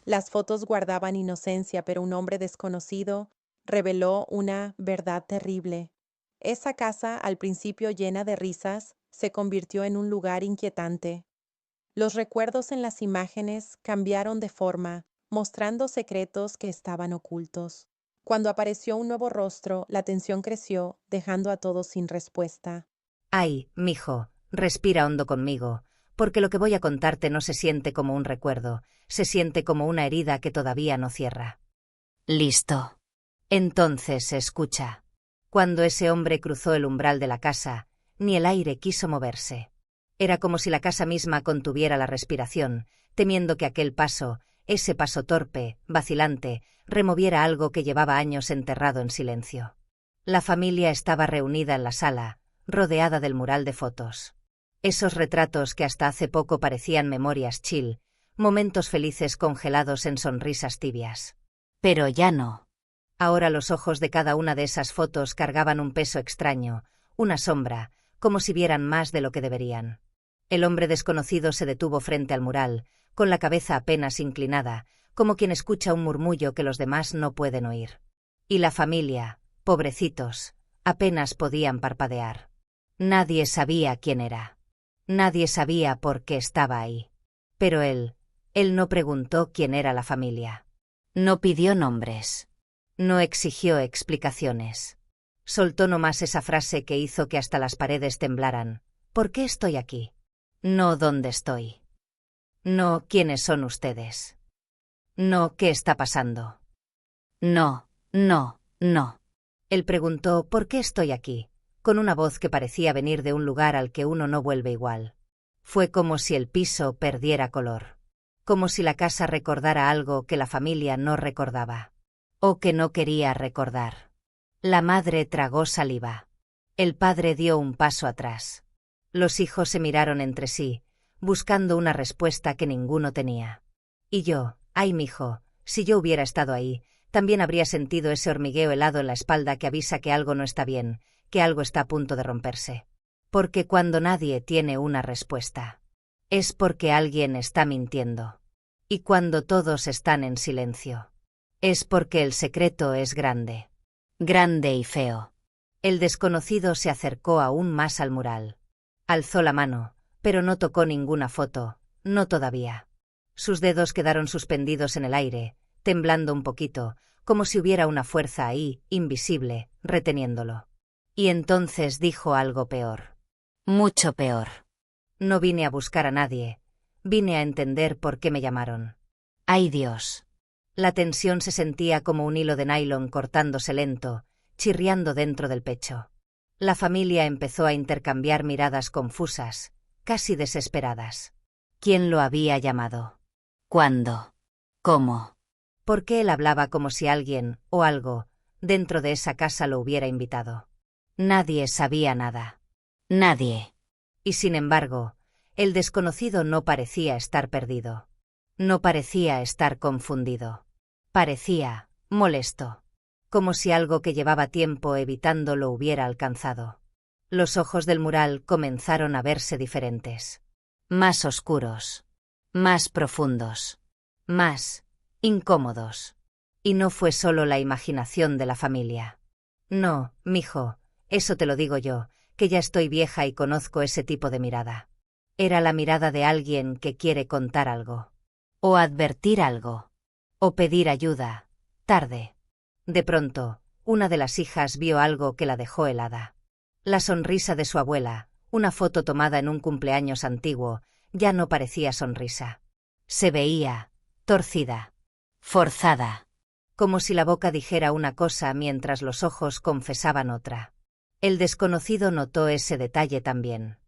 Las fotos guardaban inocencia, pero un hombre desconocido reveló una verdad terrible. Esa casa, al principio llena de risas, se convirtió en un lugar inquietante. Los recuerdos en las imágenes cambiaron de forma, mostrando secretos que estaban ocultos. Cuando apareció un nuevo rostro, la tensión creció, dejando a todos sin respuesta. Ay, mijo, respira hondo conmigo, porque lo que voy a contarte no se siente como un recuerdo, se siente como una herida que todavía no cierra. Listo. Entonces, escucha. Cuando ese hombre cruzó el umbral de la casa, ni el aire quiso moverse. Era como si la casa misma contuviera la respiración, temiendo que aquel paso, ese paso torpe, vacilante, removiera algo que llevaba años enterrado en silencio. La familia estaba reunida en la sala, rodeada del mural de fotos. Esos retratos que hasta hace poco parecían memorias chill, momentos felices congelados en sonrisas tibias. Pero ya no. Ahora los ojos de cada una de esas fotos cargaban un peso extraño, una sombra, como si vieran más de lo que deberían. El hombre desconocido se detuvo frente al mural, con la cabeza apenas inclinada, como quien escucha un murmullo que los demás no pueden oír. Y la familia, pobrecitos, apenas podían parpadear. Nadie sabía quién era. Nadie sabía por qué estaba ahí. Pero él no preguntó quién era la familia. No pidió nombres. No exigió explicaciones. Soltó nomás esa frase que hizo que hasta las paredes temblaran. ¿Por qué estoy aquí? No dónde estoy. No quiénes son ustedes. No qué está pasando. No, no, no. Él preguntó ¿por qué estoy aquí?, con una voz que parecía venir de un lugar al que uno no vuelve igual. Fue como si el piso perdiera color. Como si la casa recordara algo que la familia no recordaba. O que no quería recordar. La madre tragó saliva. El padre dio un paso atrás. Los hijos se miraron entre sí, buscando una respuesta que ninguno tenía. Y yo, ay mijo, si yo hubiera estado ahí, también habría sentido ese hormigueo helado en la espalda que avisa que algo no está bien, que algo está a punto de romperse. Porque cuando nadie tiene una respuesta, es porque alguien está mintiendo. Y cuando todos están en silencio, es porque el secreto es grande. Grande y feo. El desconocido se acercó aún más al mural. Alzó la mano, pero no tocó ninguna foto, no todavía. Sus dedos quedaron suspendidos en el aire, temblando un poquito, como si hubiera una fuerza ahí, invisible, reteniéndolo. Y entonces dijo algo peor. Mucho peor. No vine a buscar a nadie, vine a entender por qué me llamaron. ¡Ay Dios! La tensión se sentía como un hilo de nylon cortándose lento, chirriando dentro del pecho. La familia empezó a intercambiar miradas confusas, casi desesperadas. ¿Quién lo había llamado? ¿Cuándo? ¿Cómo? ¿Por qué él hablaba como si alguien, o algo, dentro de esa casa lo hubiera invitado? Nadie sabía nada. Nadie. Y sin embargo, el desconocido no parecía estar perdido. No parecía estar confundido. Parecía molesto. Como si algo que llevaba tiempo evitando lo hubiera alcanzado. Los ojos del mural comenzaron a verse diferentes. Más oscuros. Más profundos. Más incómodos. Y no fue solo la imaginación de la familia. No, mijo, eso te lo digo yo, que ya estoy vieja y conozco ese tipo de mirada. Era la mirada de alguien que quiere contar algo. O advertir algo. O pedir ayuda. Tarde. De pronto, una de las hijas vio algo que la dejó helada. La sonrisa de su abuela, una foto tomada en un cumpleaños antiguo, ya no parecía sonrisa. Se veía torcida, forzada, como si la boca dijera una cosa mientras los ojos confesaban otra. El desconocido notó ese detalle también.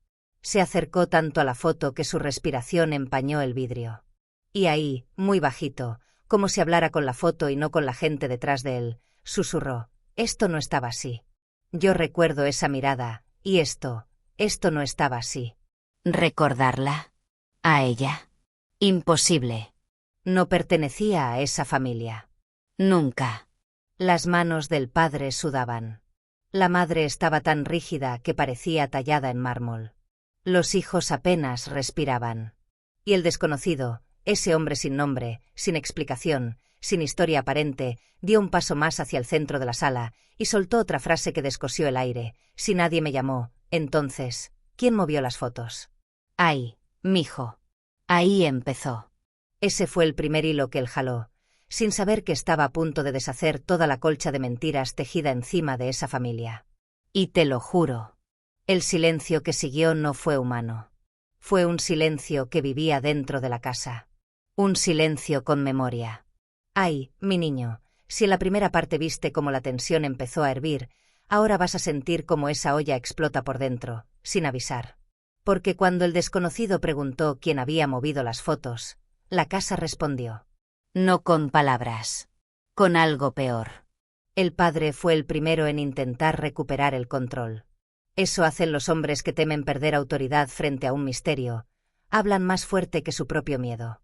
Se acercó tanto a la foto que su respiración empañó el vidrio. Y ahí, muy bajito, como si hablara con la foto y no con la gente detrás de él, susurró: esto no estaba así. Yo recuerdo esa mirada, y esto no estaba así. ¿Recordarla? ¿A ella? Imposible. No pertenecía a esa familia. Nunca. Las manos del padre sudaban. La madre estaba tan rígida que parecía tallada en mármol. Los hijos apenas respiraban. Y el desconocido, ese hombre sin nombre, sin explicación, sin historia aparente, dio un paso más hacia el centro de la sala y soltó otra frase que descosió el aire. Si nadie me llamó, entonces, ¿quién movió las fotos? Ay, mijo. Ahí empezó. Ese fue el primer hilo que él jaló, sin saber que estaba a punto de deshacer toda la colcha de mentiras tejida encima de esa familia. Y te lo juro, el silencio que siguió no fue humano. Fue un silencio que vivía dentro de la casa. Un silencio con memoria. Ay, mi niño, si en la primera parte viste cómo la tensión empezó a hervir, ahora vas a sentir cómo esa olla explota por dentro, sin avisar. Porque cuando el desconocido preguntó quién había movido las fotos, la casa respondió. No con palabras. Con algo peor. El padre fue el primero en intentar recuperar el control. Eso hacen los hombres que temen perder autoridad frente a un misterio. Hablan más fuerte que su propio miedo.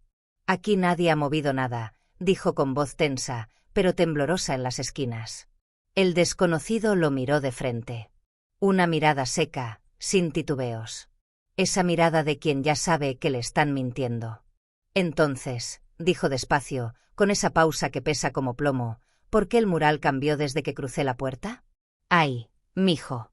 Aquí nadie ha movido nada, dijo con voz tensa, pero temblorosa en las esquinas. El desconocido lo miró de frente. Una mirada seca, sin titubeos. Esa mirada de quien ya sabe que le están mintiendo. Entonces, dijo despacio, con esa pausa que pesa como plomo, ¿por qué el mural cambió desde que crucé la puerta? Ay, mijo.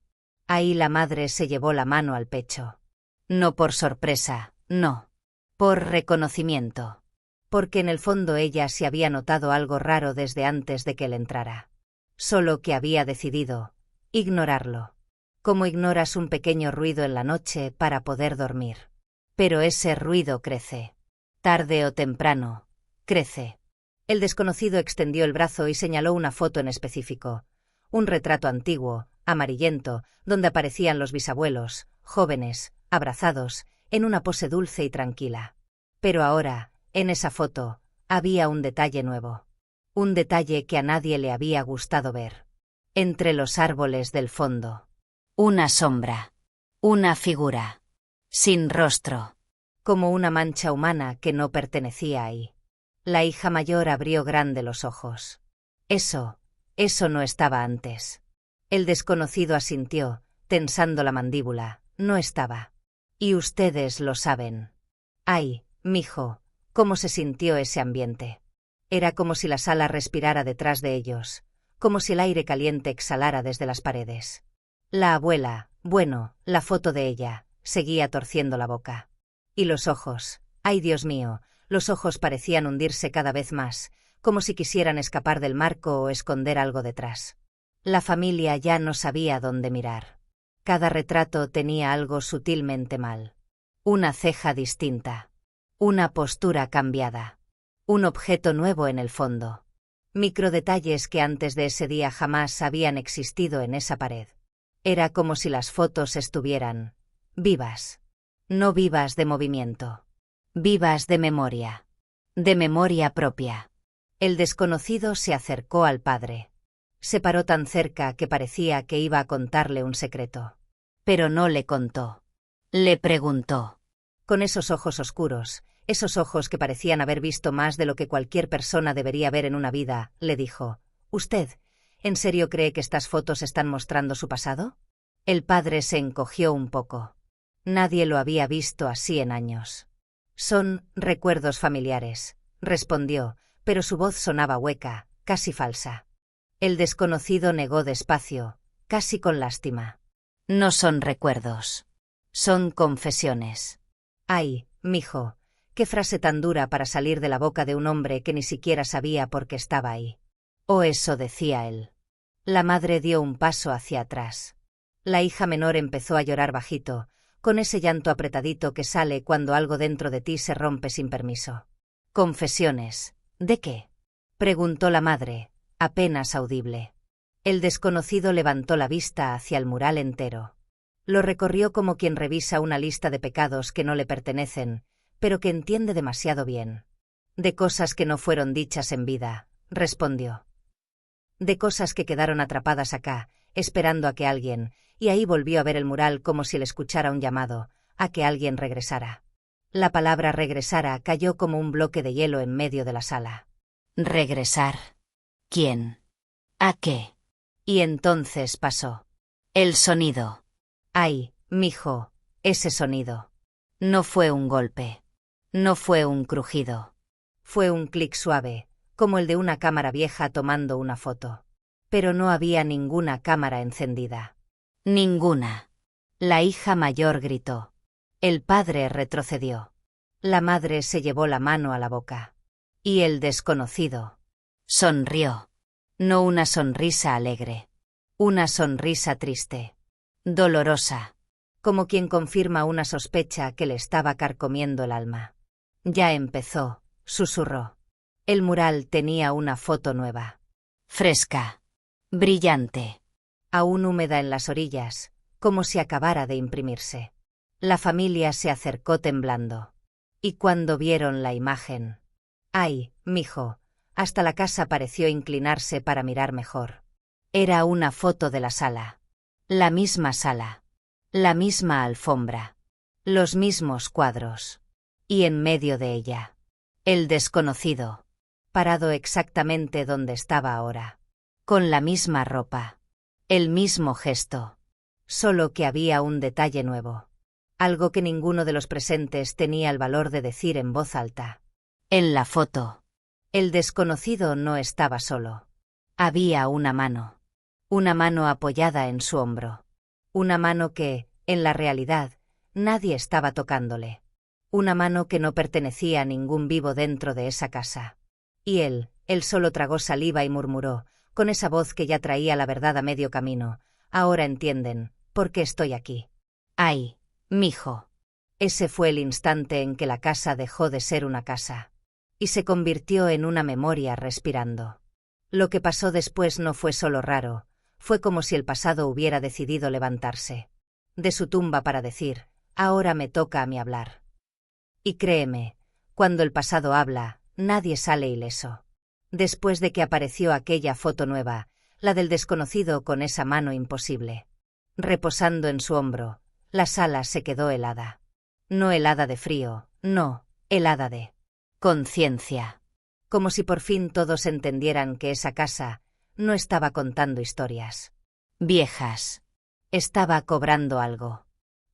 Ahí la madre se llevó la mano al pecho. No por sorpresa, no. Por reconocimiento. Porque en el fondo ella se había notado algo raro desde antes de que él entrara. Solo que había decidido ignorarlo. Como ignoras un pequeño ruido en la noche para poder dormir. Pero ese ruido crece. Tarde o temprano, crece. El desconocido extendió el brazo y señaló una foto en específico. Un retrato antiguo, amarillento, donde aparecían los bisabuelos, jóvenes, abrazados, en una pose dulce y tranquila. Pero ahora, en esa foto, había un detalle nuevo. Un detalle que a nadie le había gustado ver. Entre los árboles del fondo. Una sombra. Una figura. Sin rostro. Como una mancha humana que no pertenecía ahí. La hija mayor abrió grande los ojos. Eso no estaba antes. El desconocido asintió, tensando la mandíbula. No estaba. Y ustedes lo saben. Ay, mijo, cómo se sintió ese ambiente. Era como si la sala respirara detrás de ellos, como si el aire caliente exhalara desde las paredes. La abuela, bueno, la foto de ella, seguía torciendo la boca. Y los ojos, ay Dios mío, los ojos parecían hundirse cada vez más, como si quisieran escapar del marco o esconder algo detrás. La familia ya no sabía dónde mirar. Cada retrato tenía algo sutilmente mal. Una ceja distinta. Una postura cambiada. Un objeto nuevo en el fondo. Microdetalles que antes de ese día jamás habían existido en esa pared. Era como si las fotos estuvieran vivas. No vivas de movimiento. Vivas de memoria. De memoria propia. El desconocido se acercó al padre. Se paró tan cerca que parecía que iba a contarle un secreto. Pero no le contó. Le preguntó. Con esos ojos oscuros, esos ojos que parecían haber visto más de lo que cualquier persona debería ver en una vida, le dijo, ¿Usted, en serio cree que estas fotos están mostrando su pasado? El padre se encogió un poco. Nadie lo había visto así en años. Son recuerdos familiares, respondió, pero su voz sonaba hueca, casi falsa. El desconocido negó despacio, casi con lástima. No son recuerdos. Son confesiones. Ay, mijo, qué frase tan dura para salir de la boca de un hombre que ni siquiera sabía por qué estaba ahí. O eso decía él. La madre dio un paso hacia atrás. La hija menor empezó a llorar bajito, con ese llanto apretadito que sale cuando algo dentro de ti se rompe sin permiso. Confesiones. ¿De qué? Preguntó la madre, apenas audible. El desconocido levantó la vista hacia el mural entero. Lo recorrió como quien revisa una lista de pecados que no le pertenecen, pero que entiende demasiado bien. De cosas que no fueron dichas en vida, respondió. De cosas que quedaron atrapadas acá, esperando a que alguien, y ahí volvió a ver el mural como si le escuchara un llamado, a que alguien regresara. La palabra regresara cayó como un bloque de hielo en medio de la sala. ¿Regresar? ¿Quién? ¿A qué? Y entonces pasó. El sonido. Ay, mijo, ese sonido. No fue un golpe. No fue un crujido. Fue un clic suave, como el de una cámara vieja tomando una foto. Pero no había ninguna cámara encendida. Ninguna. La hija mayor gritó. El padre retrocedió. La madre se llevó la mano a la boca. Y el desconocido sonrió. No una sonrisa alegre. Una sonrisa triste. Dolorosa. Como quien confirma una sospecha que le estaba carcomiendo el alma. Ya empezó, susurró. El mural tenía una foto nueva. Fresca. Brillante. Aún húmeda en las orillas, como si acabara de imprimirse. La familia se acercó temblando. Y cuando vieron la imagen... ¡Ay, mijo! Hasta la casa pareció inclinarse para mirar mejor. Era una foto de la sala. La misma sala. La misma alfombra. Los mismos cuadros. Y en medio de ella, el desconocido, parado exactamente donde estaba ahora. Con la misma ropa. El mismo gesto. Solo que había un detalle nuevo. Algo que ninguno de los presentes tenía el valor de decir en voz alta. En la foto, el desconocido no estaba solo. Había una mano. Una mano apoyada en su hombro. Una mano que, en la realidad, nadie estaba tocándole. Una mano que no pertenecía a ningún vivo dentro de esa casa. Y él solo tragó saliva y murmuró, con esa voz que ya traía la verdad a medio camino. Ahora entienden, por qué estoy aquí. ¡Ay, mijo! Ese fue el instante en que la casa dejó de ser una casa. Y se convirtió en una memoria respirando. Lo que pasó después no fue solo raro, fue como si el pasado hubiera decidido levantarse de su tumba para decir, ahora me toca a mí hablar. Y créeme, cuando el pasado habla, nadie sale ileso. Después de que apareció aquella foto nueva, la del desconocido con esa mano imposible, reposando en su hombro, la sala se quedó helada. No helada de frío, no, helada de conciencia. Como si por fin todos entendieran que esa casa no estaba contando historias viejas. Estaba cobrando algo.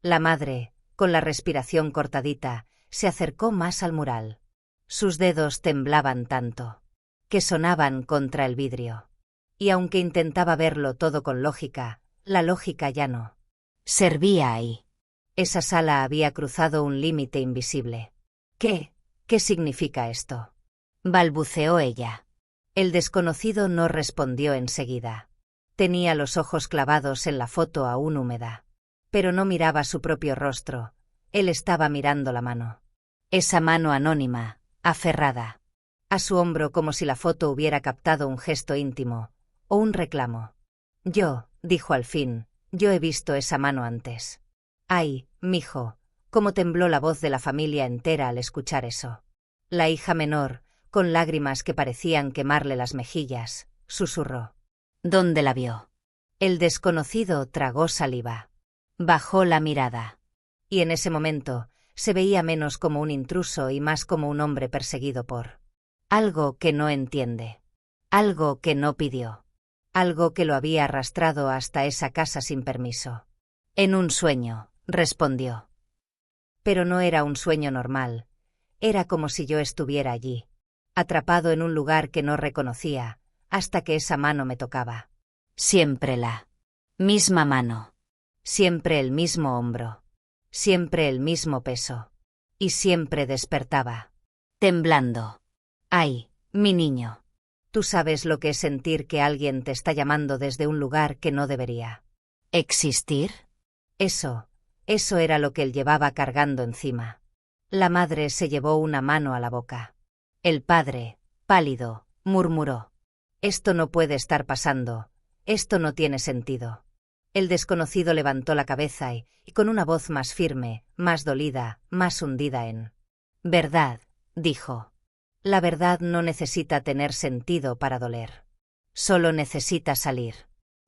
La madre, con la respiración cortadita, se acercó más al mural. Sus dedos temblaban tanto que sonaban contra el vidrio. Y aunque intentaba verlo todo con lógica, la lógica ya no servía ahí. Esa sala había cruzado un límite invisible. ¿Qué significa esto?, balbuceó ella. El desconocido no respondió enseguida. Tenía los ojos clavados en la foto aún húmeda. Pero no miraba su propio rostro. Él estaba mirando la mano. Esa mano anónima, aferrada a su hombro como si la foto hubiera captado un gesto íntimo, o un reclamo. Yo, dijo al fin, yo he visto esa mano antes. Ay, mijo, cómo tembló la voz de la familia entera al escuchar eso. La hija menor, con lágrimas que parecían quemarle las mejillas, susurró. ¿Dónde la vio? El desconocido tragó saliva. Bajó la mirada. Y en ese momento, se veía menos como un intruso y más como un hombre perseguido por algo que no entiende. Algo que no pidió. Algo que lo había arrastrado hasta esa casa sin permiso. En un sueño, respondió. Pero no era un sueño normal. Era como si yo estuviera allí, atrapado en un lugar que no reconocía, hasta que esa mano me tocaba. Siempre la misma mano. Siempre el mismo hombro. Siempre el mismo peso. Y siempre despertaba, temblando. Ay, mi niño. Tú sabes lo que es sentir que alguien te está llamando desde un lugar que no debería existir. Eso era lo que él llevaba cargando encima. La madre se llevó una mano a la boca. El padre, pálido, murmuró. Esto no puede estar pasando. Esto no tiene sentido. El desconocido levantó la cabeza y con una voz más firme, más dolida, más hundida en verdad, dijo. La verdad no necesita tener sentido para doler. Solo necesita salir.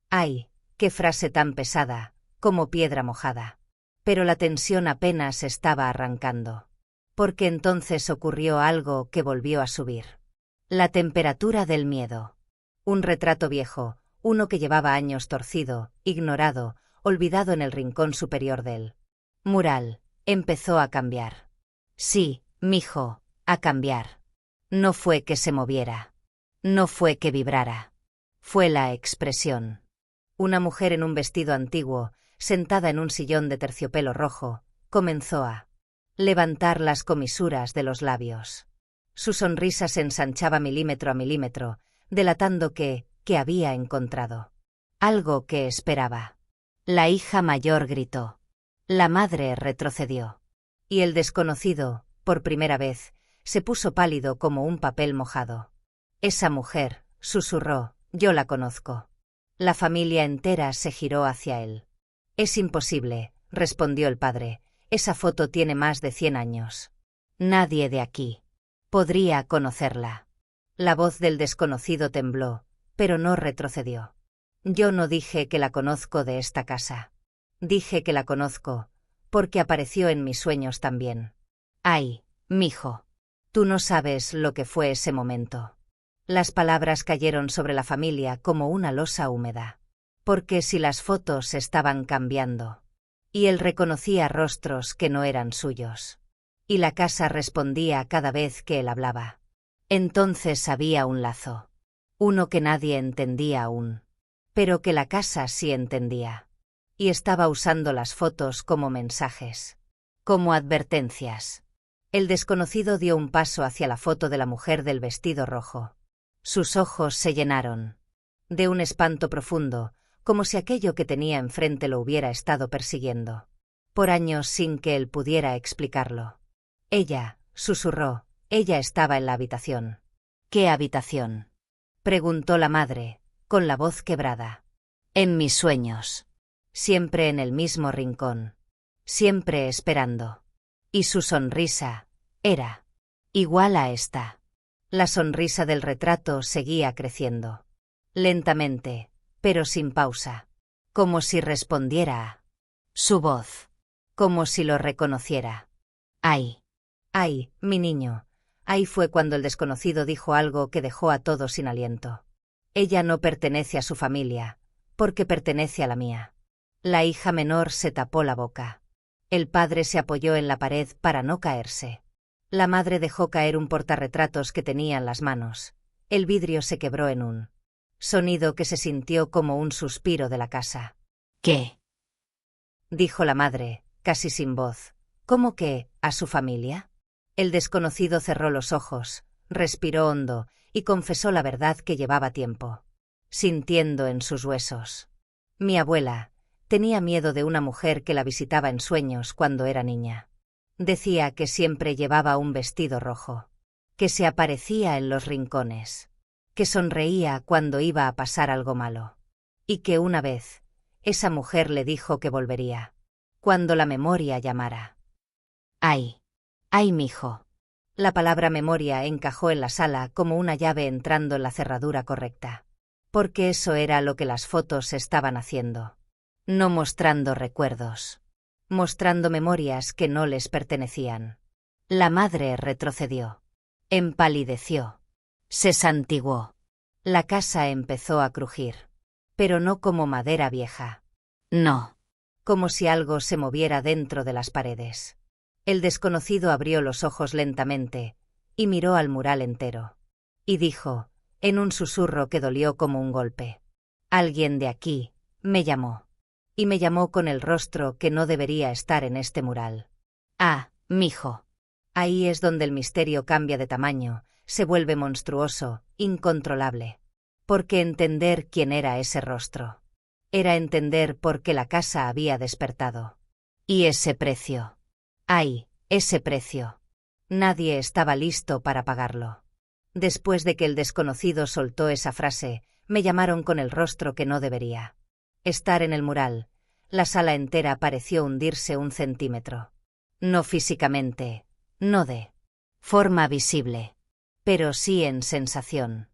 Ay, qué frase tan pesada, como piedra mojada. Pero la tensión apenas estaba arrancando. Porque entonces ocurrió algo que volvió a subir. La temperatura del miedo. Un retrato viejo, uno que llevaba años torcido, ignorado, olvidado en el rincón superior del mural, empezó a cambiar. Sí, mijo, a cambiar. No fue que se moviera. No fue que vibrara. Fue la expresión. Una mujer en un vestido antiguo, sentada en un sillón de terciopelo rojo, comenzó a levantar las comisuras de los labios. Su sonrisa se ensanchaba milímetro a milímetro, delatando que había encontrado algo que esperaba. La hija mayor gritó. La madre retrocedió. Y el desconocido, por primera vez, se puso pálido como un papel mojado. Esa mujer, susurró, yo la conozco. La familia entera se giró hacia él. Es imposible, respondió el padre. Esa foto tiene más de 100 años. Nadie de aquí podría conocerla. La voz del desconocido tembló, pero no retrocedió. Yo no dije que la conozco de esta casa. Dije que la conozco, porque apareció en mis sueños también. Ay, mijo, tú no sabes lo que fue ese momento. Las palabras cayeron sobre la familia como una losa húmeda. Porque si las fotos estaban cambiando. Y él reconocía rostros que no eran suyos. Y la casa respondía cada vez que él hablaba. Entonces había un lazo. Uno que nadie entendía aún. Pero que la casa sí entendía. Y estaba usando las fotos como mensajes. Como advertencias. El desconocido dio un paso hacia la foto de la mujer del vestido rojo. Sus ojos se llenaron de un espanto profundo, como si aquello que tenía enfrente lo hubiera estado persiguiendo por años sin que él pudiera explicarlo. Ella, susurró, ella estaba en la habitación. ¿Qué habitación?, preguntó la madre, con la voz quebrada. En mis sueños. Siempre en el mismo rincón. Siempre esperando. Y su sonrisa era igual a esta. La sonrisa del retrato seguía creciendo. Lentamente, pero sin pausa. Como si respondiera a su voz. Como si lo reconociera. ¡Ay! ¡Ay, mi niño! Ahí fue cuando el desconocido dijo algo que dejó a todos sin aliento. Ella no pertenece a su familia, porque pertenece a la mía. La hija menor se tapó la boca. El padre se apoyó en la pared para no caerse. La madre dejó caer un portarretratos que tenía en las manos. El vidrio se quebró en un sonido que se sintió como un suspiro de la casa. ¿Qué?, dijo la madre, casi sin voz. ¿Cómo que, a su familia? El desconocido cerró los ojos, respiró hondo y confesó la verdad que llevaba tiempo sintiendo en sus huesos. Mi abuela tenía miedo de una mujer que la visitaba en sueños cuando era niña. Decía que siempre llevaba un vestido rojo, que se aparecía en los rincones, que sonreía cuando iba a pasar algo malo, y que una vez esa mujer le dijo que volvería, cuando la memoria llamara. ¡Ay! ¡Ay, mijo! La palabra memoria encajó en la sala como una llave entrando en la cerradura correcta. Porque eso era lo que las fotos estaban haciendo. No mostrando recuerdos. Mostrando memorias que no les pertenecían. La madre retrocedió. Empalideció. Se santiguó. La casa empezó a crujir. Pero no como madera vieja. No. Como si algo se moviera dentro de las paredes. El desconocido abrió los ojos lentamente y miró al mural entero. Y dijo, en un susurro que dolió como un golpe. Alguien de aquí me llamó. Y me llamó con el rostro que no debería estar en este mural. Ah, mijo. Ahí es donde el misterio cambia de tamaño, se vuelve monstruoso, incontrolable. Porque entender quién era ese rostro era entender por qué la casa había despertado. Y ese precio. Ay, ese precio. Nadie estaba listo para pagarlo. Después de que el desconocido soltó esa frase, me llamaron con el rostro que no debería estar en el mural. La sala entera pareció hundirse 1 centímetro. No físicamente, no de forma visible, pero sí en sensación.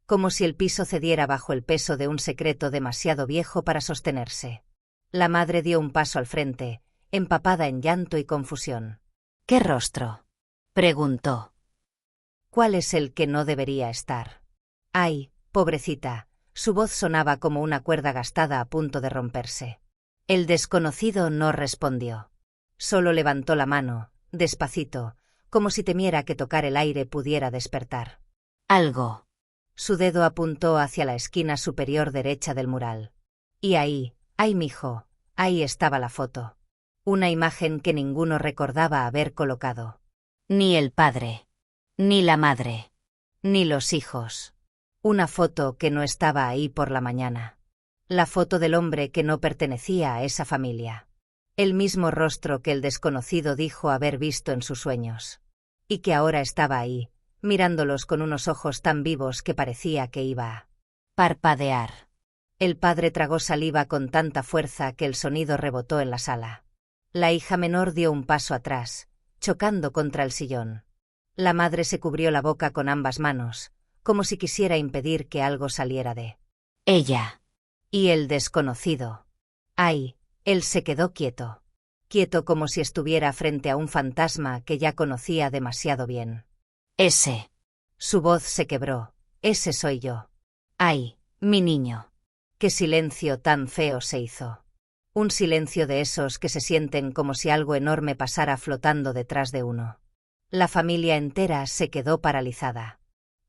Como si el piso cediera bajo el peso de un secreto demasiado viejo para sostenerse. La madre dio un paso al frente, empapada en llanto y confusión. ¿Qué rostro?, preguntó. ¿Cuál es el que no debería estar? Ay, pobrecita, su voz sonaba como una cuerda gastada a punto de romperse. El desconocido no respondió. Solo levantó la mano, despacito, como si temiera que tocar el aire pudiera despertar. Algo. Su dedo apuntó hacia la esquina superior derecha del mural. Y ahí, ¡ay, mijo! Ahí estaba la foto. Una imagen que ninguno recordaba haber colocado. Ni el padre, ni la madre, ni los hijos. Una foto que no estaba ahí por la mañana. La foto del hombre que no pertenecía a esa familia. El mismo rostro que el desconocido dijo haber visto en sus sueños. Y que ahora estaba ahí, mirándolos con unos ojos tan vivos que parecía que iba a parpadear. El padre tragó saliva con tanta fuerza que el sonido rebotó en la sala. La hija menor dio un paso atrás, chocando contra el sillón. La madre se cubrió la boca con ambas manos, como si quisiera impedir que algo saliera de ella. Y el desconocido. ¡Ay! Él se quedó quieto. Quieto como si estuviera frente a un fantasma que ya conocía demasiado bien. Ese. Su voz se quebró. Ese soy yo. ¡Ay, mi niño! ¡Qué silencio tan feo se hizo! Un silencio de esos que se sienten como si algo enorme pasara flotando detrás de uno. La familia entera se quedó paralizada.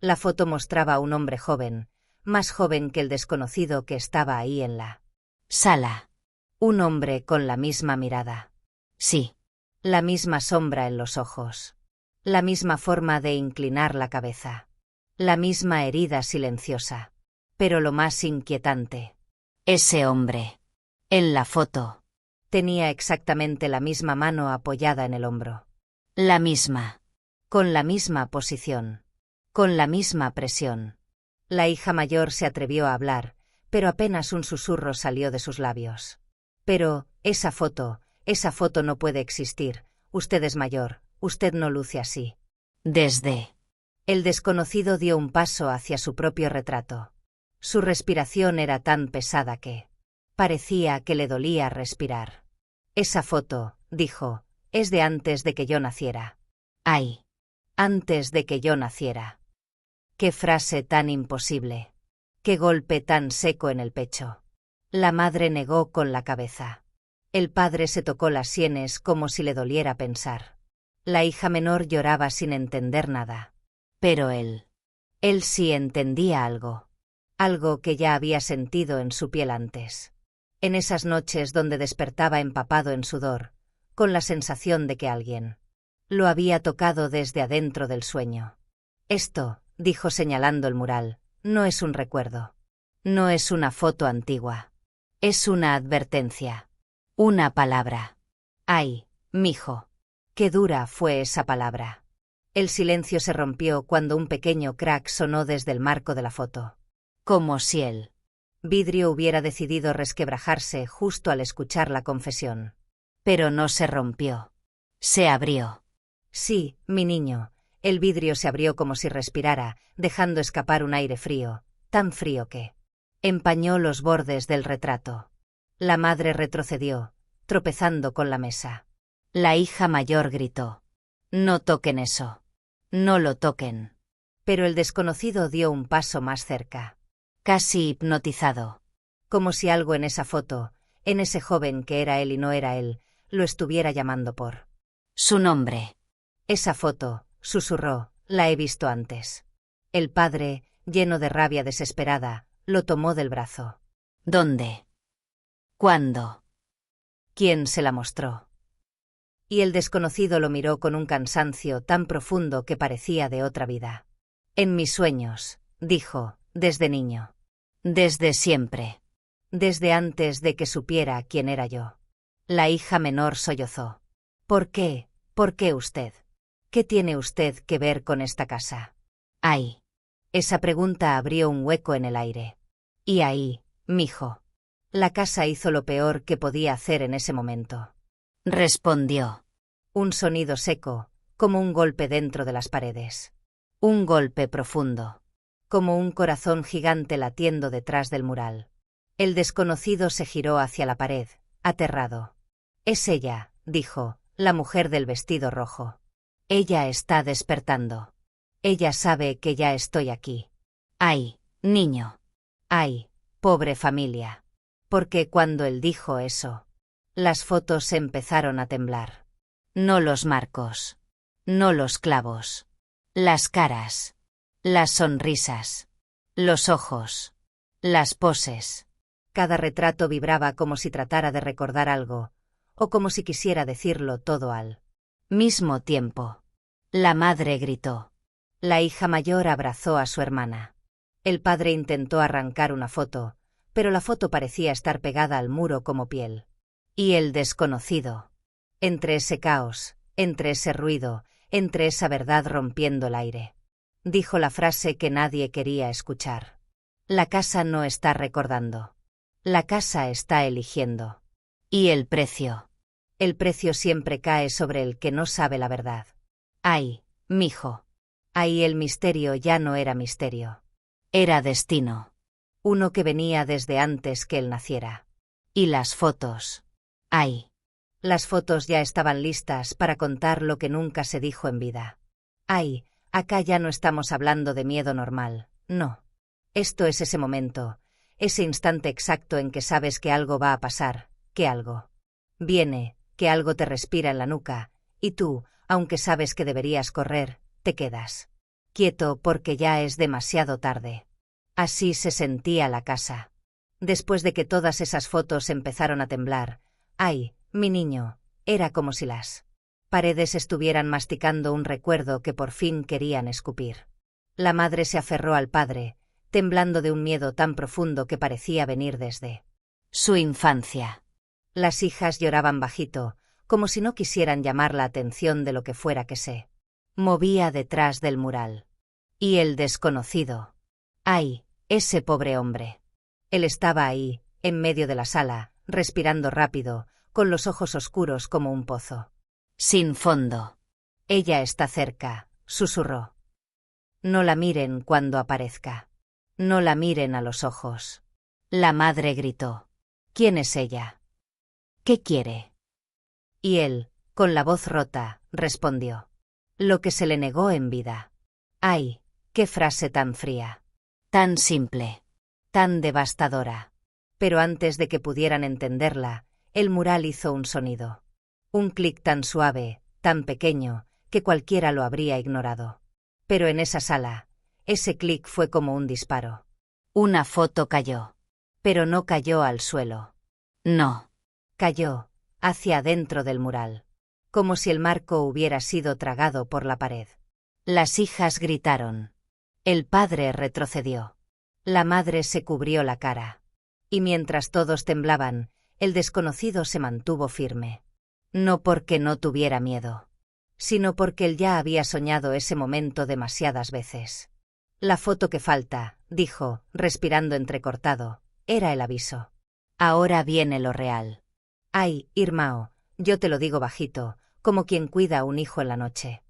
La foto mostraba a un hombre joven, más joven que el desconocido que estaba ahí en la sala. Un hombre con la misma mirada. Sí. La misma sombra en los ojos. La misma forma de inclinar la cabeza. La misma herida silenciosa. Pero lo más inquietante. Ese hombre. En la foto. Tenía exactamente la misma mano apoyada en el hombro. La misma. Con la misma posición. Con la misma presión. La hija mayor se atrevió a hablar, pero apenas un susurro salió de sus labios. Pero, esa foto no puede existir. Usted es mayor, usted no luce así. Desde. El desconocido dio un paso hacia su propio retrato. Su respiración era tan pesada que parecía que le dolía respirar. Esa foto, dijo, es de antes de que yo naciera. ¡Ay! Antes de que yo naciera. ¡Qué frase tan imposible! ¡Qué golpe tan seco en el pecho! La madre negó con la cabeza. El padre se tocó las sienes como si le doliera pensar. La hija menor lloraba sin entender nada. Pero él sí entendía algo. Algo que ya había sentido en su piel antes. En esas noches donde despertaba empapado en sudor, con la sensación de que alguien lo había tocado desde adentro del sueño. Esto, dijo señalando el mural, no es un recuerdo. No es una foto antigua. Es una advertencia. Una palabra. ¡Ay, mijo! ¡Qué dura fue esa palabra! El silencio se rompió cuando un pequeño crack sonó desde el marco de la foto. Como si el vidrio hubiera decidido resquebrajarse justo al escuchar la confesión. Pero no se rompió. Se abrió. Sí, mi niño, el vidrio se abrió como si respirara, dejando escapar un aire frío, tan frío que empañó los bordes del retrato. La madre retrocedió, tropezando con la mesa. La hija mayor gritó: «No toquen eso. No lo toquen». Pero el desconocido dio un paso más cerca. Casi hipnotizado. Como si algo en esa foto, en ese joven que era él y no era él, lo estuviera llamando por su nombre. Esa foto, susurró, la he visto antes. El padre, lleno de rabia desesperada, lo tomó del brazo. ¿Dónde? ¿Cuándo? ¿Quién se la mostró? Y el desconocido lo miró con un cansancio tan profundo que parecía de otra vida. En mis sueños, dijo, desde niño. Desde siempre. Desde antes de que supiera quién era yo. La hija menor sollozó. ¿Por qué? ¿Por qué usted? ¿Qué tiene usted que ver con esta casa? Ay. Esa pregunta abrió un hueco en el aire. Y ahí, mijo. La casa hizo lo peor que podía hacer en ese momento. Respondió. Un sonido seco, como un golpe dentro de las paredes. Un golpe profundo. Como un corazón gigante latiendo detrás del mural. El desconocido se giró hacia la pared, aterrado. Es ella, dijo, la mujer del vestido rojo. Ella está despertando. Ella sabe que ya estoy aquí. Ay, niño. Ay, pobre familia. Porque cuando él dijo eso, las fotos empezaron a temblar. No los marcos. No los clavos. Las caras. Las sonrisas. Los ojos. Las poses. Cada retrato vibraba como si tratara de recordar algo, o como si quisiera decirlo todo al mismo tiempo. La madre gritó. La hija mayor abrazó a su hermana. El padre intentó arrancar una foto, pero la foto parecía estar pegada al muro como piel. Y el desconocido. Entre ese caos, entre ese ruido, entre esa verdad rompiendo el aire. Dijo la frase que nadie quería escuchar. La casa no está recordando. La casa está eligiendo. Y el precio. El precio siempre cae sobre el que no sabe la verdad. Ay, mijo. Ahí el misterio ya no era misterio. Era destino. Uno que venía desde antes que él naciera. Y las fotos. Ay. Las fotos ya estaban listas para contar lo que nunca se dijo en vida. Ay, acá ya no estamos hablando de miedo normal, no. Esto es ese momento, ese instante exacto en que sabes que algo va a pasar, que algo viene, que algo te respira en la nuca, y tú, aunque sabes que deberías correr, te quedas quieto porque ya es demasiado tarde. Así se sentía la casa. Después de que todas esas fotos empezaron a temblar, ay, mi niño, era como si las paredes estuvieran masticando un recuerdo que por fin querían escupir. La madre se aferró al padre, temblando de un miedo tan profundo que parecía venir desde su infancia. Las hijas lloraban bajito, como si no quisieran llamar la atención de lo que fuera que se movía detrás del mural. Y el desconocido. ¡Ay, ese pobre hombre! Él estaba ahí, en medio de la sala, respirando rápido, con los ojos oscuros como un pozo. Sin fondo. Ella está cerca, susurró. No la miren cuando aparezca. No la miren a los ojos. La madre gritó. ¿Quién es ella? ¿Qué quiere? Y él, con la voz rota, respondió. Lo que se le negó en vida. ¡Ay, qué frase tan fría! Tan simple. Tan devastadora. Pero antes de que pudieran entenderla, el mural hizo un sonido. Un clic tan suave, tan pequeño, que cualquiera lo habría ignorado. Pero en esa sala, ese clic fue como un disparo. Una foto cayó. Pero no cayó al suelo. No. Cayó, hacia adentro del mural. Como si el marco hubiera sido tragado por la pared. Las hijas gritaron. El padre retrocedió. La madre se cubrió la cara. Y mientras todos temblaban, el desconocido se mantuvo firme. No porque no tuviera miedo, sino porque él ya había soñado ese momento demasiadas veces. La foto que falta, dijo, respirando entrecortado, era el aviso. Ahora viene lo real. Ay, Irmao, yo te lo digo bajito, como quien cuida a un hijo en la noche.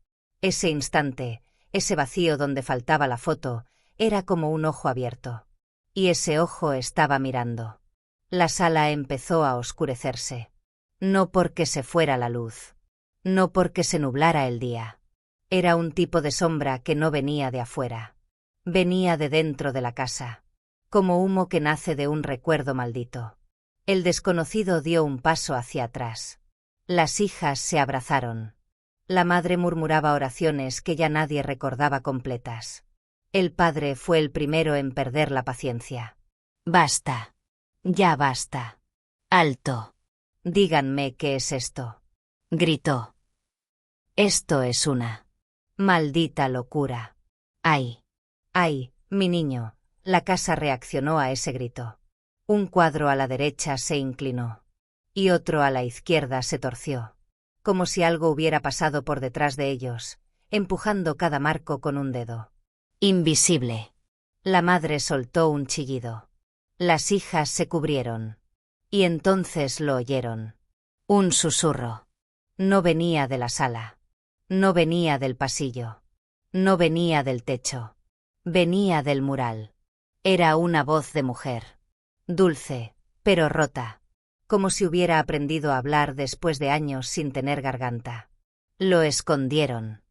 Ese instante, ese vacío donde faltaba la foto, era como un ojo abierto. Y ese ojo estaba mirando. La sala empezó a oscurecerse. No porque se fuera la luz. No porque se nublara el día. Era un tipo de sombra que no venía de afuera. Venía de dentro de la casa. Como humo que nace de un recuerdo maldito. El desconocido dio un paso hacia atrás. Las hijas se abrazaron. La madre murmuraba oraciones que ya nadie recordaba completas. El padre fue el primero en perder la paciencia. Basta. Ya basta. Alto. Díganme qué es esto. Gritó. Esto es una maldita locura. Ay. Ay, mi niño. La casa reaccionó a ese grito. Un cuadro a la derecha se inclinó. Y otro a la izquierda se torció. Como si algo hubiera pasado por detrás de ellos, empujando cada marco con un dedo. Invisible. La madre soltó un chillido. Las hijas se cubrieron. Y entonces lo oyeron. Un susurro. No venía de la sala. No venía del pasillo. No venía del techo. Venía del mural. Era una voz de mujer. Dulce, pero rota. Como si hubiera aprendido a hablar después de años sin tener garganta. Lo escondieron.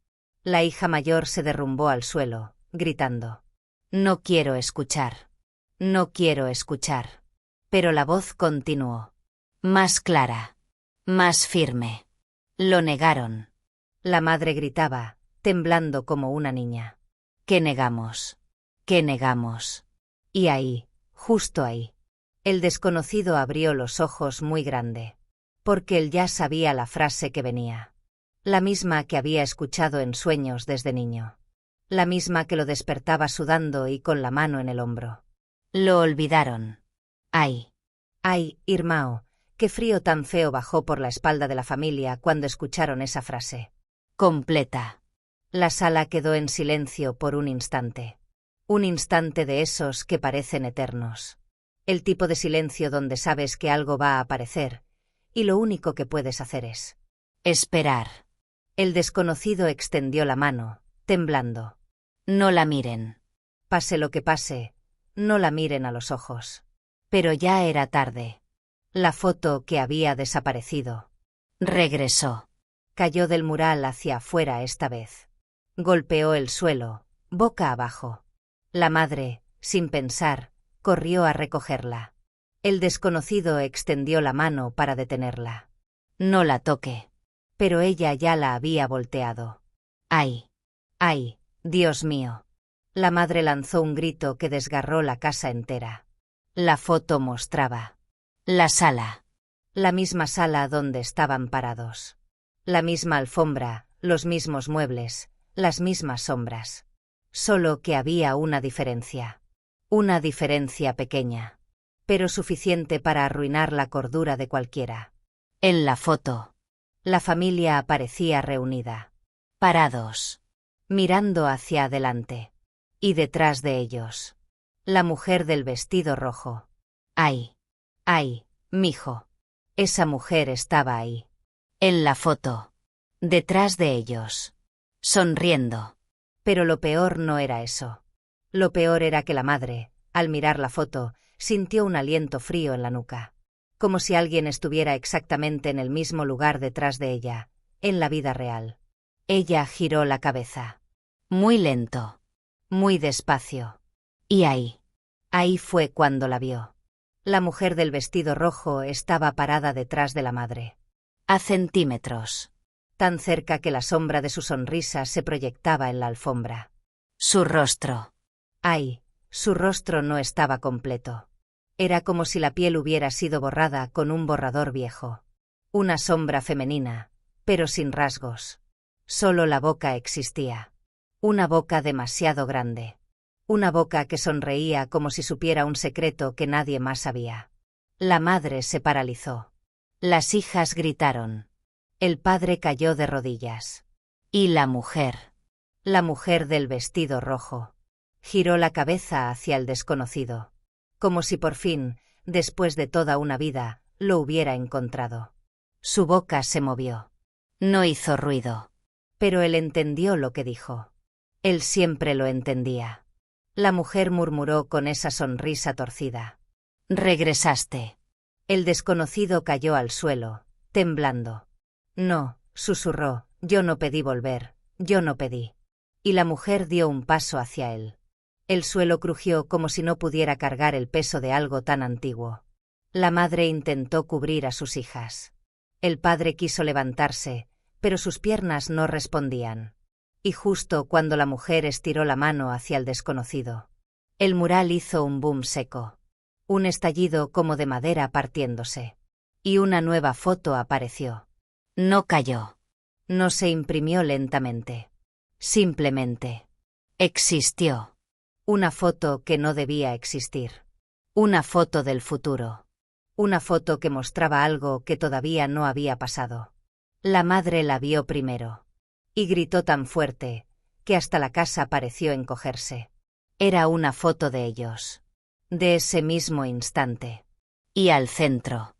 La hija mayor se derrumbó al suelo, gritando. No quiero escuchar. No quiero escuchar. Pero la voz continuó. Más clara. Más firme. Lo negaron. La madre gritaba, temblando como una niña. ¿Qué negamos? ¿Qué negamos? Y ahí, justo ahí, el desconocido abrió los ojos muy grande. Porque él ya sabía la frase que venía. La misma que había escuchado en sueños desde niño. La misma que lo despertaba sudando y con la mano en el hombro. Lo olvidaron. ¡Ay! ¡Ay, Irmão! Qué frío tan feo bajó por la espalda de la familia cuando escucharon esa frase. Completa. La sala quedó en silencio por un instante. Un instante de esos que parecen eternos. El tipo de silencio donde sabes que algo va a aparecer, y lo único que puedes hacer es esperar. El desconocido extendió la mano, temblando. No la miren. Pase lo que pase, no la miren a los ojos. Pero ya era tarde. La foto que había desaparecido regresó. Cayó del mural hacia afuera esta vez. Golpeó el suelo, boca abajo. La madre, sin pensar, corrió a recogerla. El desconocido extendió la mano para detenerla. No la toque. Pero ella ya la había volteado. ¡Ay! ¡Ay! ¡Dios mío! La madre lanzó un grito que desgarró la casa entera. La foto mostraba la sala. La misma sala donde estaban parados. La misma alfombra, los mismos muebles, las mismas sombras. Solo que había una diferencia. Una diferencia pequeña, pero suficiente para arruinar la cordura de cualquiera. En la foto, la familia aparecía reunida. Parados. Mirando hacia adelante. Y detrás de ellos, la mujer del vestido rojo. ¡Ay! ¡Ay, mijo! Esa mujer estaba ahí. En la foto. Detrás de ellos. Sonriendo. Pero lo peor no era eso. Lo peor era que la madre, al mirar la foto, sintió un aliento frío en la nuca. Como si alguien estuviera exactamente en el mismo lugar detrás de ella, en la vida real. Ella giró la cabeza. Muy lento. Muy despacio. Y ahí fue cuando la vio. La mujer del vestido rojo estaba parada detrás de la madre. A centímetros. Tan cerca que la sombra de su sonrisa se proyectaba en la alfombra. Su rostro. ¡Ay! Su rostro no estaba completo. Era como si la piel hubiera sido borrada con un borrador viejo. Una sombra femenina, pero sin rasgos. Solo la boca existía. Una boca demasiado grande. Una boca que sonreía como si supiera un secreto que nadie más sabía. La madre se paralizó. Las hijas gritaron. El padre cayó de rodillas. Y la mujer del vestido rojo, giró la cabeza hacia el desconocido, como si por fin, después de toda una vida, lo hubiera encontrado. Su boca se movió. No hizo ruido. Pero él entendió lo que dijo. Él siempre lo entendía. La mujer murmuró con esa sonrisa torcida. Regresaste. El desconocido cayó al suelo, temblando. No, susurró, yo no pedí volver, yo no pedí. Y la mujer dio un paso hacia él. El suelo crujió como si no pudiera cargar el peso de algo tan antiguo. La madre intentó cubrir a sus hijas. El padre quiso levantarse, pero sus piernas no respondían. Y justo cuando la mujer estiró la mano hacia el desconocido, el mural hizo un boom seco. Un estallido como de madera partiéndose. Y una nueva foto apareció. No cayó. No se imprimió lentamente. Simplemente existió. Una foto que no debía existir. Una foto del futuro. Una foto que mostraba algo que todavía no había pasado. La madre la vio primero. Y gritó tan fuerte, que hasta la casa pareció encogerse. Era una foto de ellos. De ese mismo instante. Y al centro.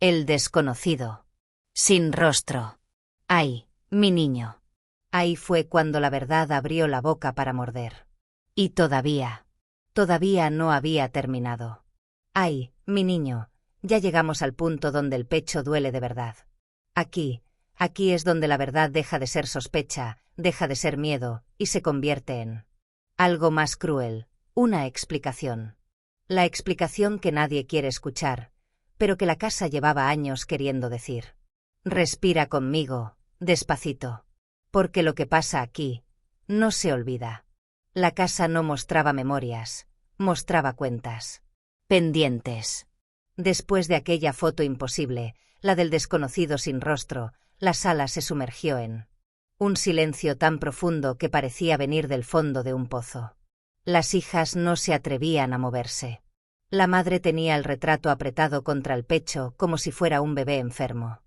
El desconocido. Sin rostro. ¡Ay, mi niño! Ahí fue cuando la verdad abrió la boca para morder. Y todavía no había terminado. ¡Ay, mi niño! Ya llegamos al punto donde el pecho duele de verdad. Aquí es donde la verdad deja de ser sospecha, deja de ser miedo, y se convierte en algo más cruel, una explicación. La explicación que nadie quiere escuchar, pero que la casa llevaba años queriendo decir. Respira conmigo, despacito. Porque lo que pasa aquí no se olvida. La casa no mostraba memorias, mostraba cuentas. Pendientes. Después de aquella foto imposible, la del desconocido sin rostro, la sala se sumergió en un silencio tan profundo que parecía venir del fondo de un pozo. Las hijas no se atrevían a moverse. La madre tenía el retrato apretado contra el pecho como si fuera un bebé enfermo.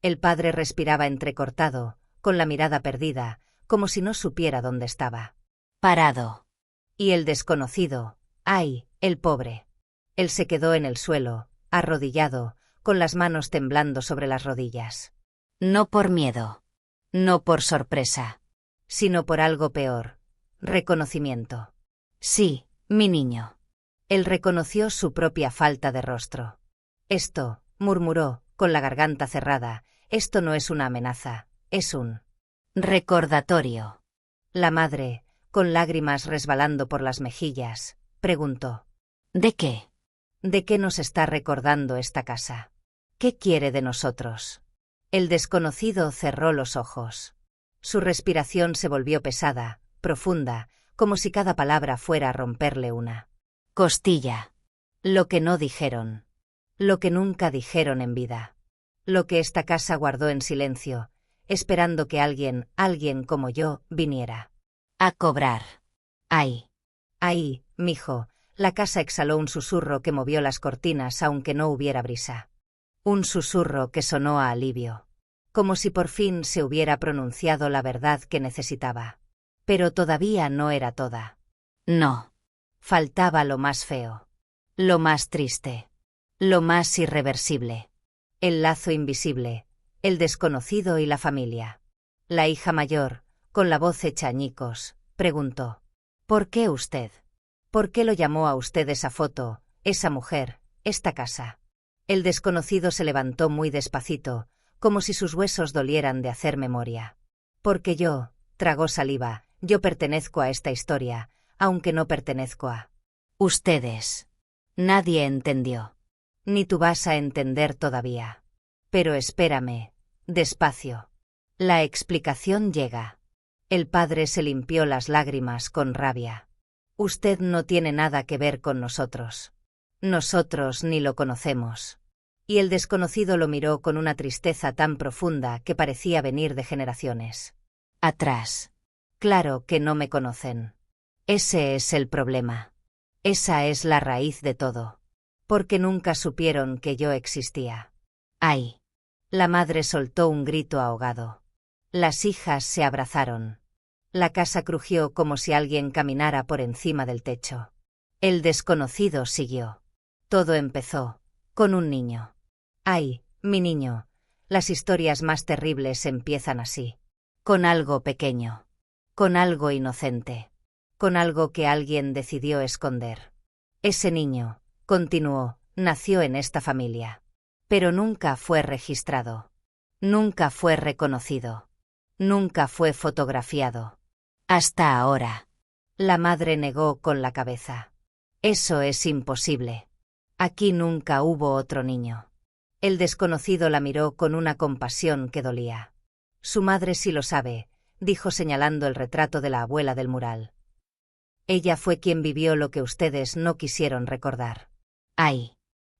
El padre respiraba entrecortado, con la mirada perdida, como si no supiera dónde estaba. Parado. Y el desconocido, ¡ay, el pobre! Él se quedó en el suelo, arrodillado, con las manos temblando sobre las rodillas. No por miedo. No por sorpresa. Sino por algo peor. Reconocimiento. Sí, mi niño. Él reconoció su propia falta de rostro. Esto, murmuró, con la garganta cerrada, esto no es una amenaza, es un recordatorio. La madre, con lágrimas resbalando por las mejillas, preguntó: ¿De qué? ¿De qué nos está recordando esta casa? ¿Qué quiere de nosotros? El desconocido cerró los ojos. Su respiración se volvió pesada, profunda, como si cada palabra fuera a romperle una costilla. Lo que no dijeron. Lo que nunca dijeron en vida. Lo que esta casa guardó en silencio, esperando que alguien como yo, viniera a cobrar. Ahí. Ahí, mijo. La casa exhaló un susurro que movió las cortinas aunque no hubiera brisa. Un susurro que sonó a alivio. Como si por fin se hubiera pronunciado la verdad que necesitaba. Pero todavía no era toda. No. Faltaba lo más feo. Lo más triste. Lo más irreversible. El lazo invisible. El desconocido y la familia. La hija mayor, con la voz hecha añicos, preguntó: ¿por qué usted? ¿Por qué lo llamó a usted esa foto, esa mujer, esta casa? El desconocido se levantó muy despacito, como si sus huesos dolieran de hacer memoria. Porque yo, tragó saliva, yo pertenezco a esta historia, aunque no pertenezco a ustedes. Nadie entendió. Ni tú vas a entender todavía. Pero espérame, despacio. La explicación llega. El padre se limpió las lágrimas con rabia. Usted no tiene nada que ver con nosotros. Nosotros ni lo conocemos. Y el desconocido lo miró con una tristeza tan profunda que parecía venir de generaciones atrás. Claro que no me conocen. Ese es el problema. Esa es la raíz de todo. Porque nunca supieron que yo existía. ¡Ay! La madre soltó un grito ahogado. Las hijas se abrazaron. La casa crujió como si alguien caminara por encima del techo. El desconocido siguió. Todo empezó con un niño. ¡Ay, mi niño! Las historias más terribles empiezan así. Con algo pequeño. Con algo inocente. Con algo que alguien decidió esconder. Ese niño, continuó, nació en esta familia. Pero nunca fue registrado. Nunca fue reconocido. Nunca fue fotografiado. Hasta ahora. La madre negó con la cabeza. Eso es imposible. Aquí nunca hubo otro niño. El desconocido la miró con una compasión que dolía. Su madre sí lo sabe, dijo señalando el retrato de la abuela del mural. Ella fue quien vivió lo que ustedes no quisieron recordar. ¡Ay!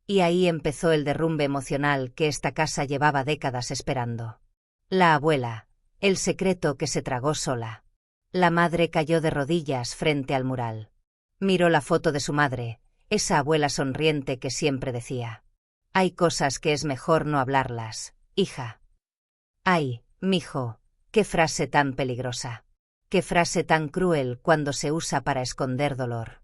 Y ahí empezó el derrumbe emocional que esta casa llevaba décadas esperando. La abuela, el secreto que se tragó sola. La madre cayó de rodillas frente al mural. Miró la foto de su madre, esa abuela sonriente que siempre decía: hay cosas que es mejor no hablarlas, hija. Ay, mijo, qué frase tan peligrosa. Qué frase tan cruel cuando se usa para esconder dolor.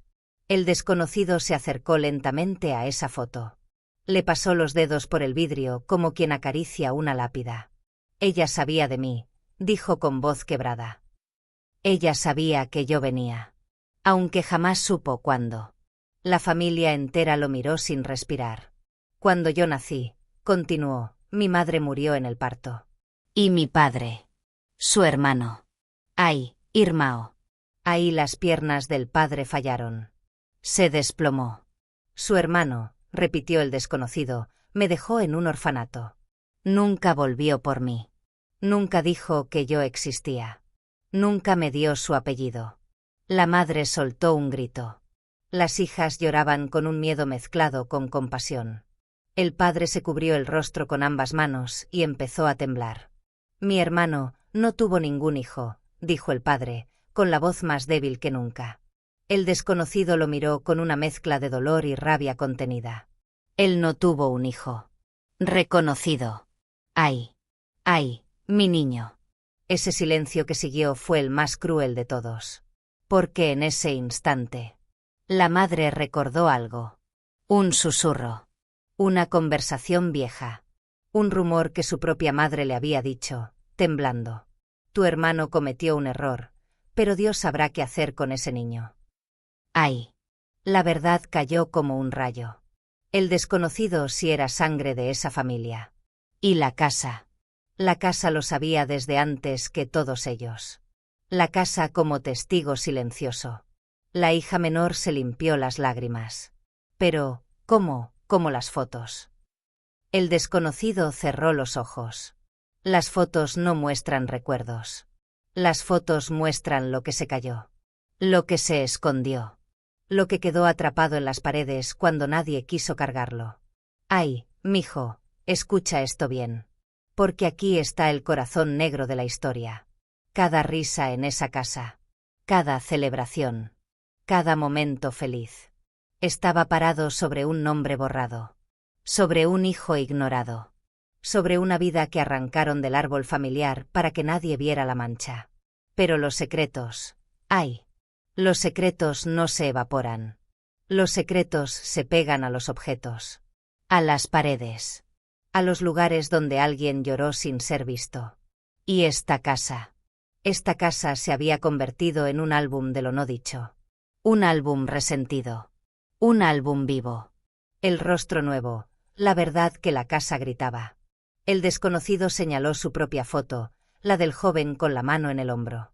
El desconocido se acercó lentamente a esa foto. Le pasó los dedos por el vidrio como quien acaricia una lápida. Ella sabía de mí, dijo con voz quebrada. Ella sabía que yo venía. Aunque jamás supo cuándo. La familia entera lo miró sin respirar. Cuando yo nací, continuó, mi madre murió en el parto. Y mi padre. Su hermano. Ay, Irmao. Ahí las piernas del padre fallaron. Se desplomó. Su hermano, repitió el desconocido, me dejó en un orfanato. Nunca volvió por mí. Nunca dijo que yo existía. Nunca me dio su apellido. La madre soltó un grito. Las hijas lloraban con un miedo mezclado con compasión. El padre se cubrió el rostro con ambas manos y empezó a temblar. Mi hermano no tuvo ningún hijo, dijo el padre, con la voz más débil que nunca. El desconocido lo miró con una mezcla de dolor y rabia contenida. Él no tuvo un hijo. Reconocido. ¡Ay! ¡Ay! Mi niño. Ese silencio que siguió fue el más cruel de todos. Porque en ese instante, la madre recordó algo. Un susurro. Una conversación vieja. Un rumor que su propia madre le había dicho, temblando. Tu hermano cometió un error, pero Dios sabrá qué hacer con ese niño. ¡Ay! La verdad cayó como un rayo. El desconocido sí era sangre de esa familia. Y la casa. La casa lo sabía desde antes que todos ellos. La casa como testigo silencioso. La hija menor se limpió las lágrimas. Pero, ¿cómo? Como las fotos. El desconocido cerró los ojos. Las fotos no muestran recuerdos. Las fotos muestran lo que se cayó. Lo que se escondió. Lo que quedó atrapado en las paredes cuando nadie quiso cargarlo. Ay, mijo, escucha esto bien. Porque aquí está el corazón negro de la historia. Cada risa en esa casa. Cada celebración. Cada momento feliz. Estaba parado sobre un nombre borrado. Sobre un hijo ignorado. Sobre una vida que arrancaron del árbol familiar para que nadie viera la mancha. Pero los secretos. ¡Ay! Los secretos no se evaporan. Los secretos se pegan a los objetos. A las paredes. A los lugares donde alguien lloró sin ser visto. Y esta casa. Esta casa se había convertido en un álbum de lo no dicho. Un álbum resentido. Un álbum vivo. El rostro nuevo, la verdad que la casa gritaba. El desconocido señaló su propia foto, la del joven con la mano en el hombro.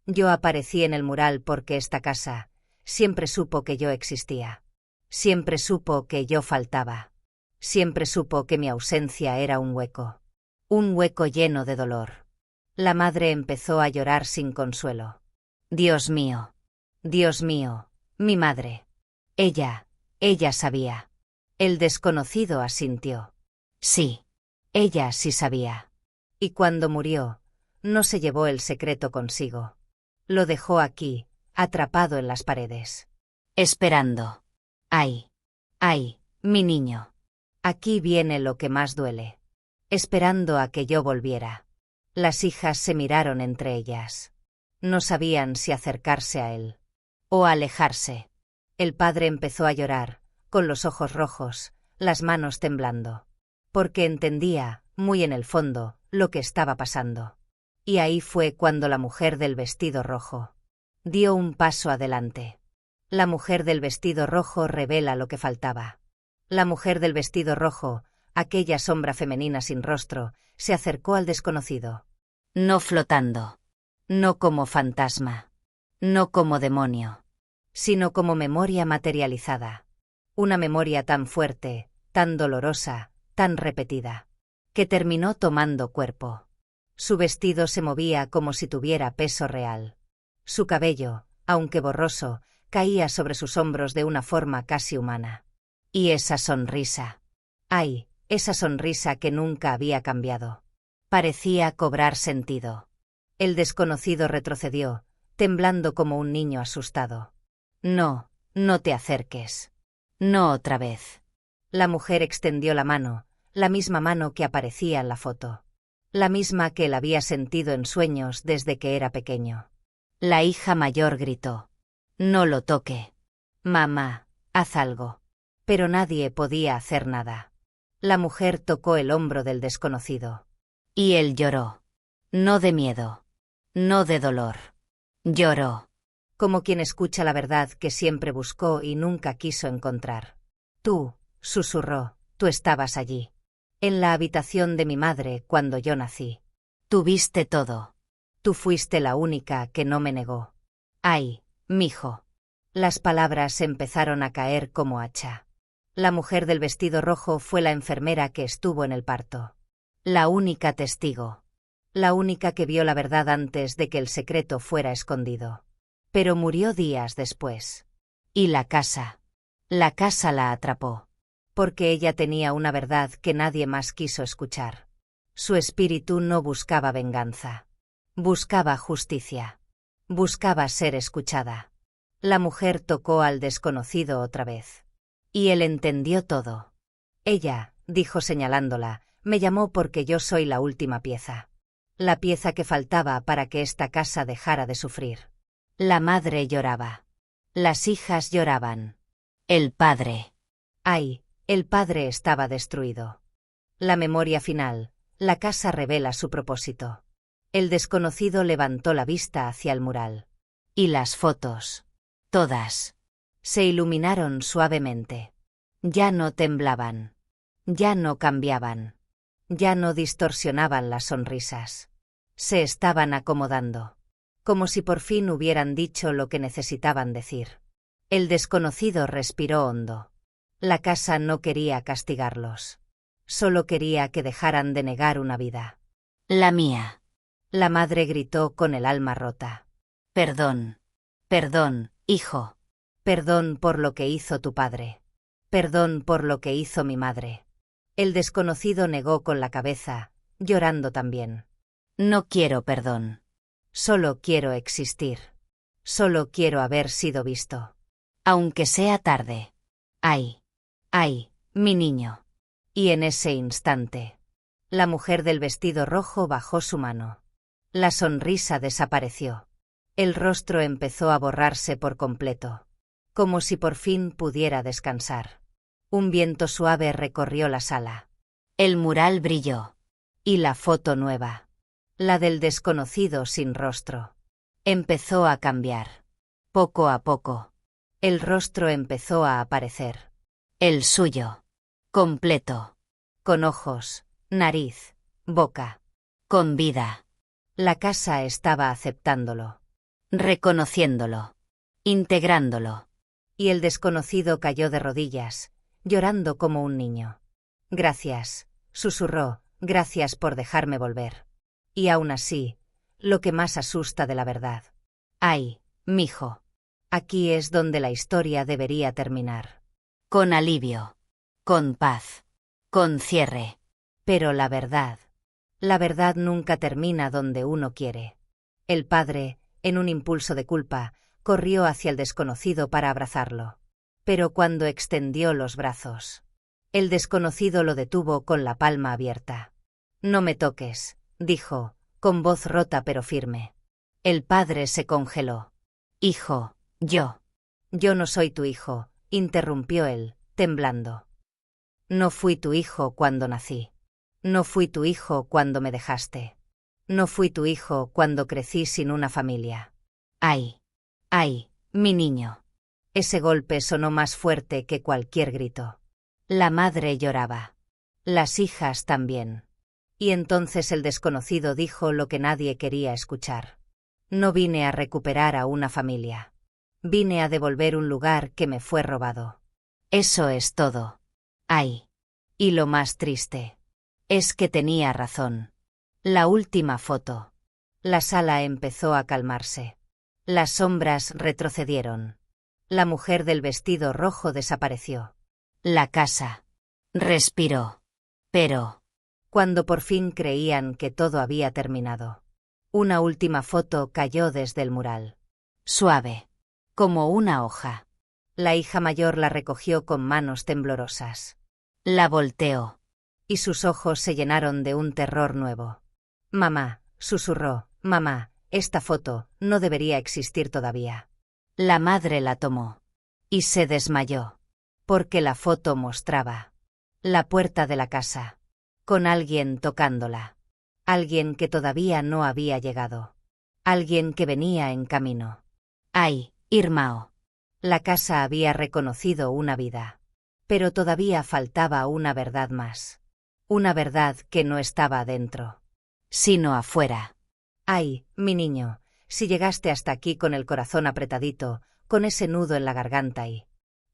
Yo aparecí en el mural porque esta casa siempre supo que yo existía. Siempre supo que yo faltaba. Siempre supo que mi ausencia era un hueco. Un hueco lleno de dolor. La madre empezó a llorar sin consuelo. Dios mío, mi madre. Ella sabía. El desconocido asintió. Sí, ella sí sabía. Y cuando murió, no se llevó el secreto consigo. Lo dejó aquí, atrapado en las paredes. Esperando. Ay, ay, mi niño. Aquí viene lo que más duele. Esperando a que yo volviera. Las hijas se miraron entre ellas. No sabían si acercarse a él o alejarse. El padre empezó a llorar, con los ojos rojos, las manos temblando. Porque entendía, muy en el fondo, lo que estaba pasando. Y ahí fue cuando la mujer del vestido rojo dio un paso adelante. La mujer del vestido rojo revela lo que faltaba. La mujer del vestido rojo, aquella sombra femenina sin rostro, se acercó al desconocido. No flotando. No como fantasma. No como demonio. Sino como memoria materializada. Una memoria tan fuerte, tan dolorosa, tan repetida, que terminó tomando cuerpo. Su vestido se movía como si tuviera peso real. Su cabello, aunque borroso, caía sobre sus hombros de una forma casi humana. Y esa sonrisa. ¡Ay! Esa sonrisa que nunca había cambiado. Parecía cobrar sentido. El desconocido retrocedió, temblando como un niño asustado. No, no te acerques. No otra vez. La mujer extendió la mano, la misma mano que aparecía en la foto. La misma que él había sentido en sueños desde que era pequeño. La hija mayor gritó. No lo toque. Mamá, haz algo. Pero nadie podía hacer nada. La mujer tocó el hombro del desconocido. Y él lloró. No de miedo. No de dolor. Lloró. Como quien escucha la verdad que siempre buscó y nunca quiso encontrar. Tú, susurró, tú estabas allí. En la habitación de mi madre cuando yo nací. Tú viste todo. Tú fuiste la única que no me negó. Ay, mijo. Las palabras empezaron a caer como hacha. La mujer del vestido rojo fue la enfermera que estuvo en el parto. La única testigo. la única que vio la verdad antes de que el secreto fuera escondido. Pero murió días después. Y la casa la atrapó. Porque ella tenía una verdad que nadie más quiso escuchar. Su espíritu no buscaba venganza. Buscaba justicia. Buscaba ser escuchada. La mujer tocó al desconocido otra vez. Y él entendió todo. Ella, dijo señalándola, me llamó porque yo soy la última pieza. La pieza que faltaba para que esta casa dejara de sufrir. La madre lloraba. Las hijas lloraban. El padre. Ay, el padre estaba destruido. La memoria final, la casa revela su propósito. El desconocido levantó la vista hacia el mural. Y las fotos. Todas. Se iluminaron suavemente. Ya no temblaban. Ya no cambiaban. Ya no distorsionaban las sonrisas. Se estaban acomodando. Como si por fin hubieran dicho lo que necesitaban decir. El desconocido respiró hondo. La casa no quería castigarlos. Solo quería que dejaran de negar una vida. La mía. La madre gritó con el alma rota. Perdón. Perdón, hijo. Perdón por lo que hizo tu padre. Perdón por lo que hizo mi madre. El desconocido negó con la cabeza, llorando también. No quiero perdón. Solo quiero existir. Solo quiero haber sido visto. Aunque sea tarde. Ay. Ay, mi niño. Y en ese instante, la mujer del vestido rojo bajó su mano. La sonrisa desapareció. El rostro empezó a borrarse por completo. Como si por fin pudiera descansar. Un viento suave recorrió la sala. El mural brilló. Y la foto nueva. La del desconocido sin rostro. Empezó a cambiar. Poco a poco. El rostro empezó a aparecer. El suyo. Completo. Con ojos, nariz, boca. Con vida. La casa estaba aceptándolo. Reconociéndolo. Integrándolo. Y el desconocido cayó de rodillas, llorando como un niño. Gracias, susurró, gracias por dejarme volver. Y aún así, lo que más asusta de la verdad. Ay, mijo. Aquí es donde la historia debería terminar. Con alivio. Con paz. Con cierre. Pero la verdad nunca termina donde uno quiere. El padre, en un impulso de culpa, corrió hacia el desconocido para abrazarlo. Pero cuando extendió los brazos, el desconocido lo detuvo con la palma abierta. No me toques, dijo, con voz rota pero firme. El padre se congeló. Hijo, yo no soy tu hijo, interrumpió él, temblando. No fui tu hijo cuando nací. No fui tu hijo cuando me dejaste. No fui tu hijo cuando crecí sin una familia. Ay, ay, mi niño. Ese golpe sonó más fuerte que cualquier grito. La madre lloraba. Las hijas también. Y entonces el desconocido dijo lo que nadie quería escuchar. No vine a recuperar a una familia. Vine a devolver un lugar que me fue robado. Eso es todo. Ay. Y lo más triste. Es que tenía razón. La última foto. La sala empezó a calmarse. Las sombras retrocedieron. La mujer del vestido rojo desapareció. La casa. Respiró. Pero, cuando por fin creían que todo había terminado, una última foto cayó desde el mural. Suave. Como una hoja. La hija mayor la recogió con manos temblorosas. La volteó. Y sus ojos se llenaron de un terror nuevo. Mamá, susurró, mamá, esta foto no debería existir todavía. La madre la tomó. Y se desmayó. Porque la foto mostraba la puerta de la casa. Con alguien tocándola. Alguien que todavía no había llegado. Alguien que venía en camino. Ay, Irmao. La casa había reconocido una vida. Pero todavía faltaba una verdad más. Una verdad que no estaba adentro, sino afuera. Ay, mi niño, si llegaste hasta aquí con el corazón apretadito, con ese nudo en la garganta y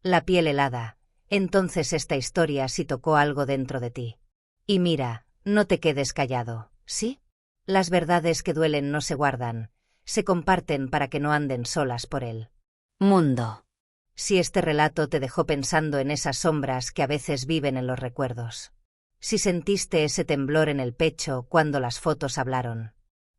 la piel helada, entonces esta historia sí tocó algo dentro de ti. Y mira, no te quedes callado, ¿sí? Las verdades que duelen no se guardan, se comparten para que no anden solas por el mundo. Si este relato te dejó pensando en esas sombras que a veces viven en los recuerdos. Si sentiste ese temblor en el pecho cuando las fotos hablaron.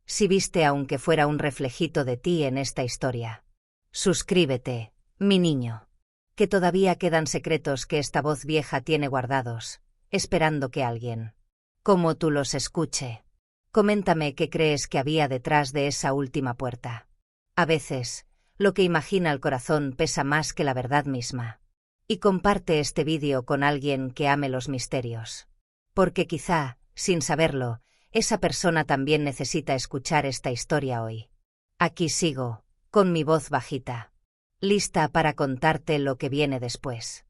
Si viste aunque fuera un reflejito de ti en esta historia. Suscríbete, mi niño. Que todavía quedan secretos que esta voz vieja tiene guardados, esperando que alguien, como tú, los escuche. Coméntame qué crees que había detrás de esa última puerta. A veces, lo que imagina el corazón pesa más que la verdad misma. Y comparte este vídeo con alguien que ame los misterios. Porque quizá, sin saberlo, esa persona también necesita escuchar esta historia hoy. Aquí sigo, con mi voz bajita, lista para contarte lo que viene después.